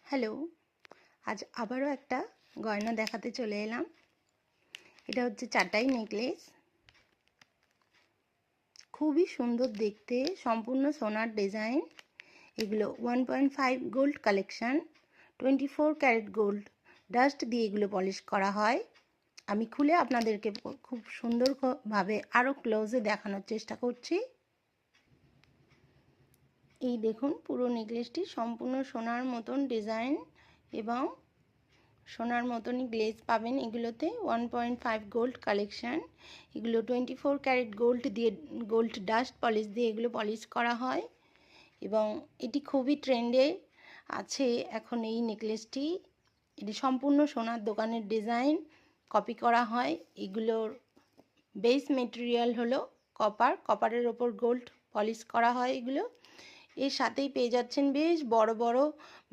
Hello, আজ আবারও একটা গয়না দেখাতে চলে এলাম। এটা হচ্ছে চাটাই নেকলেস। খুবই সুন্দর দেখতে, সম্পূর্ণ সোনার ডিজাইন। এগুলো 1.5 gold collection, 24 carat gold dust দিয়ে এগুলো পলিশ করা হয়। আমি খুলে আপনাদেরকে খুব সুন্দরভাবে আরও ক্লোজে দেখানোর চেষ্টা করছি। এই দেখুন, পুরো নেকলেসটি সম্পূর্ণ সোনার মতন ডিজাইন এবং সোনার মতনই গ্লেজ পাবেন এগুলোতে। 1.5 গোল্ড কালেকশন। এগুলো 24 ক্যারেট গোল্ড ডাস্ট পলিশ দিয়ে এগুলো পলিশ করা হয় এবং এটি খুবই ট্রেন্ডে আছে এখন। এই নেকলেসটি এটি সম্পূর্ণ সোনার দোকানের ডিজাইন কপি করা হয়। এগুলোর বেস মেটেরিয়াল হলো কপারের ওপর গোল্ড পলিশ করা হয় এগুলো। এর সাথেই পেয়ে যাচ্ছেন বেশ বড় বড়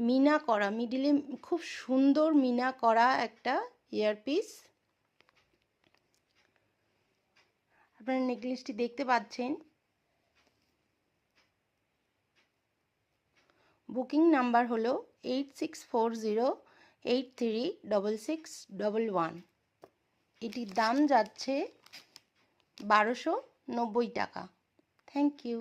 মিনা করা, মিডিলে খুব সুন্দর মিনা করা একটা ইয়ারপিস। আপনারা নেকলেসটি দেখতে পাচ্ছেন। বুকিং নাম্বার হলো 8640836611। এটির দাম যাচ্ছে 1290 টাকা। Thank you.